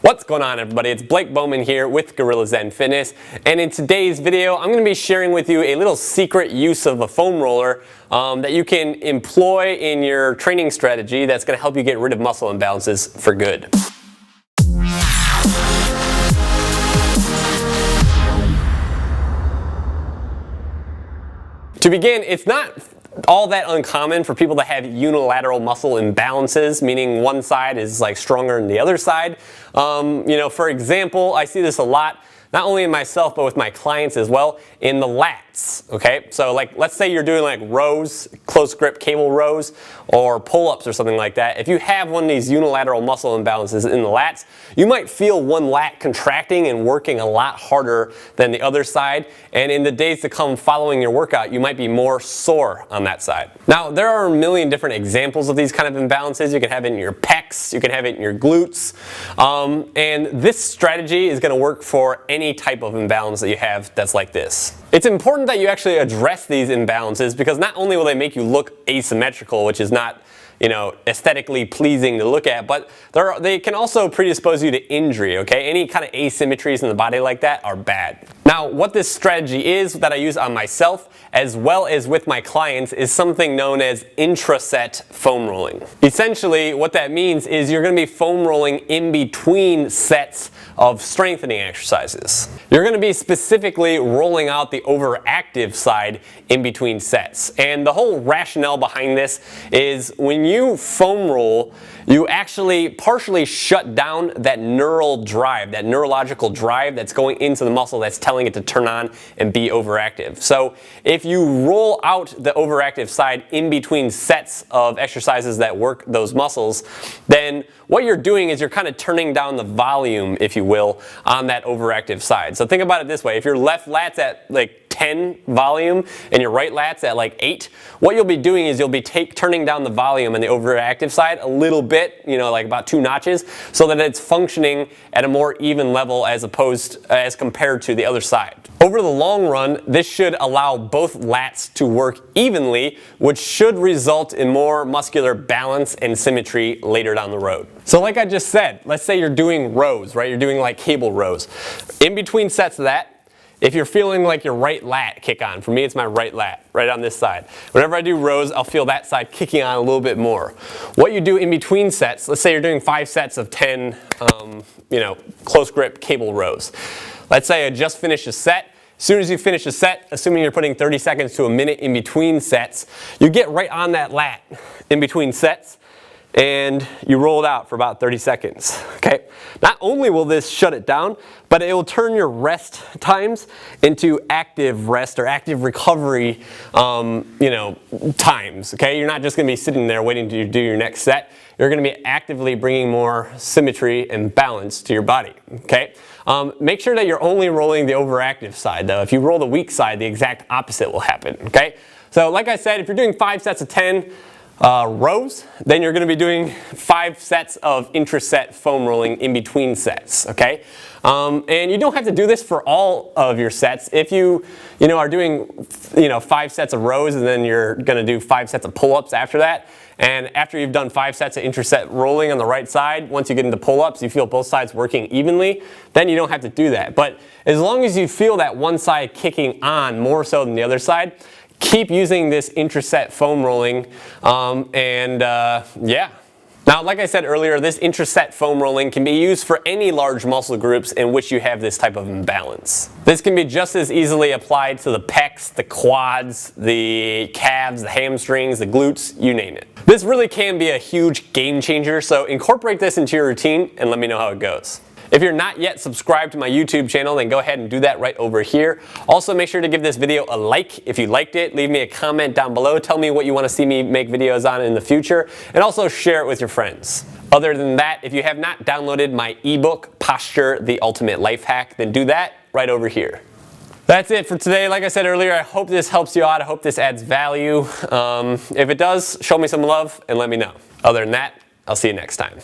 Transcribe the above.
What's going on, everybody? It's Blake Bowman here with Gorilla Zen Fitness, and in today's video I'm going to be sharing with you a little secret use of a foam roller that you can employ in your training strategy that's going to help you get rid of muscle imbalances for good. To begin, it's not all that uncommon for people to have unilateral muscle imbalances, meaning one side is like stronger than the other side. For example, I see this a lot, not only in myself but with my clients as well, in the lats. Okay, so like let's say you're doing like rows, close grip cable rows, or pull-ups or something like that. If you have one of these unilateral muscle imbalances in the lats, you might feel one lat contracting and working a lot harder than the other side, and in the days to come following your workout you might be more sore on that side. Now there are a million different examples of these kind of imbalances. You can have it in your pecs, you can have it in your glutes, and this strategy is going to work for any type of imbalance that you have that's like this. It's important that you actually address these imbalances because not only will they make you look asymmetrical, which is not aesthetically pleasing to look at, but they can also predispose you to injury, okay? Any kind of asymmetries in the body like that are bad. Now, what this strategy is that I use on myself as well as with my clients is something known as intraset foam rolling. Essentially, what that means is you're going to be foam rolling in between sets of strengthening exercises. You're going to be specifically rolling out the overactive side in between sets. And the whole rationale behind this is when you foam roll, you actually partially shut down that neural drive, that neurological drive that's going into the muscle that's telling it to turn on and be overactive. So if you roll out the overactive side in between sets of exercises that work those muscles, then what you're doing is you're kind of turning down the volume, if you will, on that overactive side. So think about it this way. If your left lat's at like 10 volume and your right lat's at like 8, what you'll be doing is you'll be turning down the volume on the overactive side a little bit, like about 2 notches, so that it's functioning at a more even level as compared to the other side. Over the long run, this should allow both lats to work evenly, which should result in more muscular balance and symmetry later down the road. So like I just said, let's say you're doing rows, right? You're doing like cable rows. In between sets of that, if you're feeling like your right lat kick on, for me it's my right lat, right on this side. Whenever I do rows, I'll feel that side kicking on a little bit more. What you do in between sets, let's say you're doing 5 sets of 10, close grip cable rows. Let's say I just finished a set. As soon as you finish a set, assuming you're putting 30 seconds to a minute in between sets, you get right on that lat in between sets and you roll it out for about 30 seconds, okay? Not only will this shut it down, but it will turn your rest times into active rest or active recovery, times, okay? You're not just gonna be sitting there waiting to do your next set. You're gonna be actively bringing more symmetry and balance to your body, okay? Make sure that you're only rolling the overactive side though. If you roll the weak side, the exact opposite will happen, okay? So like I said, if you're doing 5 sets of 10, rows, then you're going to be doing 5 sets of intraset foam rolling in between sets, okay? And you don't have to do this for all of your sets. If you are doing 5 sets of rows and then you're going to do 5 sets of pull-ups after that, and after you've done 5 sets of intraset rolling on the right side, once you get into pull-ups, you feel both sides working evenly, then you don't have to do that. But as long as you feel that one side kicking on more so than the other side, keep using this intraset foam rolling, yeah. Now, like I said earlier, this intraset foam rolling can be used for any large muscle groups in which you have this type of imbalance. This can be just as easily applied to the pecs, the quads, the calves, the hamstrings, the glutes, you name it. This really can be a huge game changer, so incorporate this into your routine and let me know how it goes. If you're not yet subscribed to my YouTube channel, then go ahead and do that right over here. Also, make sure to give this video a like if you liked it. Leave me a comment down below. Tell me what you want to see me make videos on in the future. And also share it with your friends. Other than that, if you have not downloaded my ebook, Posture, the Ultimate Life Hack, then do that right over here. That's it for today. Like I said earlier, I hope this helps you out. I hope this adds value. If it does, show me some love and let me know. Other than that, I'll see you next time.